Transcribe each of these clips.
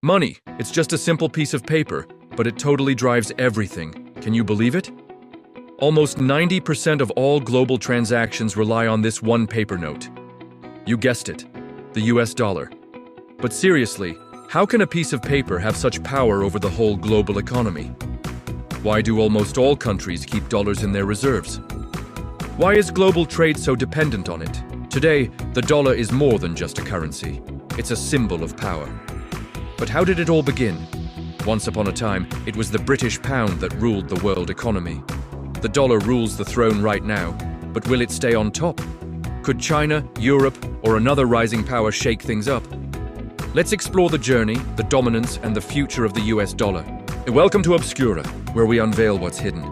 Money, it's just a simple piece of paper, but it totally drives everything. Can you believe it? Almost 90% of all global transactions rely on this one paper note. You guessed it, the US dollar. But seriously, how can a piece of paper have such power over the whole global economy? Why do almost all countries keep dollars in their reserves? Why is global trade so dependent on it? Today, the dollar is more than just a currency. It's a symbol of power. But how did it all begin? Once upon a time, it was the British pound that ruled the world economy. The dollar rules the throne right now, but will it stay on top? Could China, Europe, or another rising power shake things up? Let's explore the journey, the dominance, and the future of the US dollar. Welcome to Obscura, where we unveil what's hidden.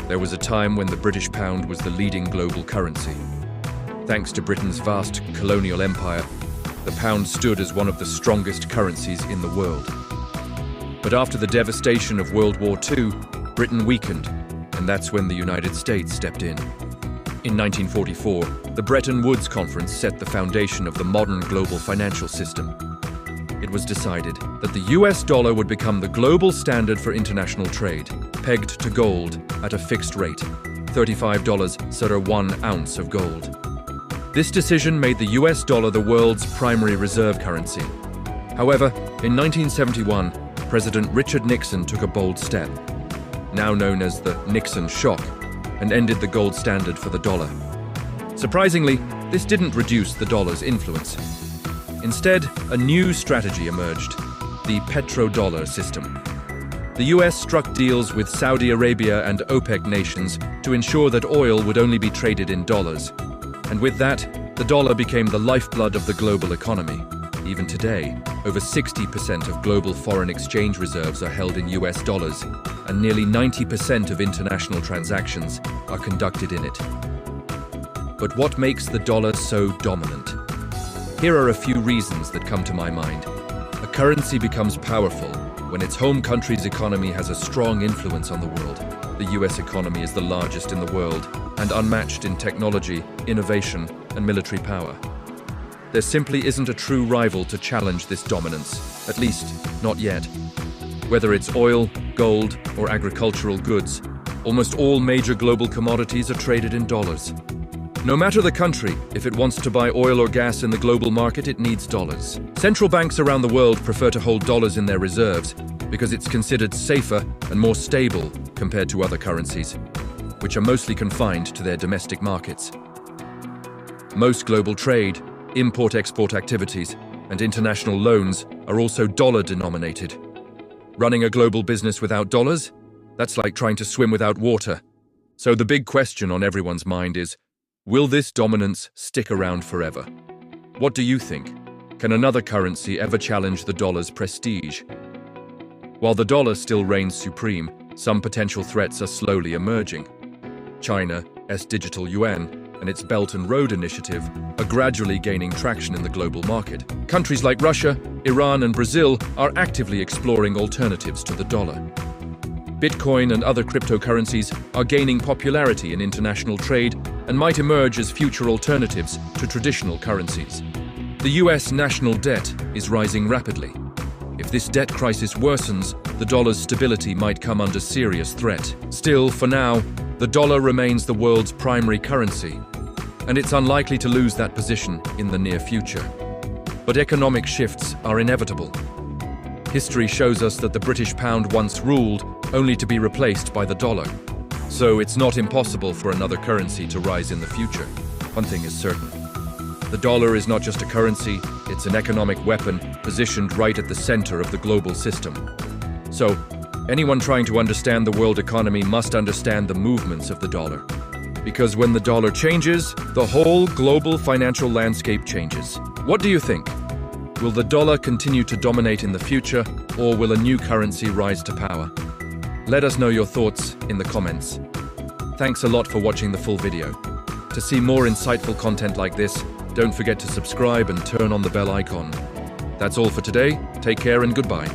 There was a time when the British pound was the leading global currency. Thanks to Britain's vast colonial empire, the pound stood as one of the strongest currencies in the world. But after the devastation of World War II, Britain weakened, and that's when the United States stepped in. In 1944, the Bretton Woods Conference set the foundation of the modern global financial system. It was decided that the US dollar would become the global standard for international trade, pegged to gold at a fixed rate, $35 per 1 ounce of gold. This decision made the US dollar the world's primary reserve currency. However, in 1971, President Richard Nixon took a bold step, now known as the Nixon Shock, and ended the gold standard for the dollar. Surprisingly, this didn't reduce the dollar's influence. Instead, a new strategy emerged, the Petrodollar system. The US struck deals with Saudi Arabia and OPEC nations to ensure that oil would only be traded in dollars. And with that, the dollar became the lifeblood of the global economy. Even today, over 60% of global foreign exchange reserves are held in US dollars, and nearly 90% of international transactions are conducted in it. But what makes the dollar so dominant? Here are a few reasons that come to my mind. A currency becomes powerful when its home country's economy has a strong influence on the world. The US economy is the largest in the world and unmatched in technology, innovation, and military power. There simply isn't a true rival to challenge this dominance, at least not yet. Whether it's oil, gold, or agricultural goods, almost all major global commodities are traded in dollars. No matter the country, if it wants to buy oil or gas in the global market, it needs dollars. Central banks around the world prefer to hold dollars in their reserves because it's considered safer and more stable compared to other currencies, which are mostly confined to their domestic markets. Most global trade, import-export activities, and international loans are also dollar-denominated. Running a global business without dollars? That's like trying to swim without water. So the big question on everyone's mind is, will this dominance stick around forever? What do you think? Can another currency ever challenge the dollar's prestige? While the dollar still reigns supreme, some potential threats are slowly emerging. China's digital yuan and its Belt and Road Initiative are gradually gaining traction in the global market. Countries like Russia, Iran, and Brazil are actively exploring alternatives to the dollar. Bitcoin and other cryptocurrencies are gaining popularity in international trade and might emerge as future alternatives to traditional currencies. The US national debt is rising rapidly. If this debt crisis worsens, the dollar's stability might come under serious threat. Still, for now, the dollar remains the world's primary currency, and it's unlikely to lose that position in the near future. But economic shifts are inevitable. History shows us that the British pound once ruled, only to be replaced by the dollar. So it's not impossible for another currency to rise in the future. One thing is certain. The dollar is not just a currency, it's an economic weapon positioned right at the center of the global system. So, anyone trying to understand the world economy must understand the movements of the dollar. Because when the dollar changes, the whole global financial landscape changes. What do you think? Will the dollar continue to dominate in the future, or will a new currency rise to power? Let us know your thoughts in the comments. Thanks a lot for watching the full video. To see more insightful content like this, don't forget to subscribe and turn on the bell icon. That's all for today. Take care and goodbye.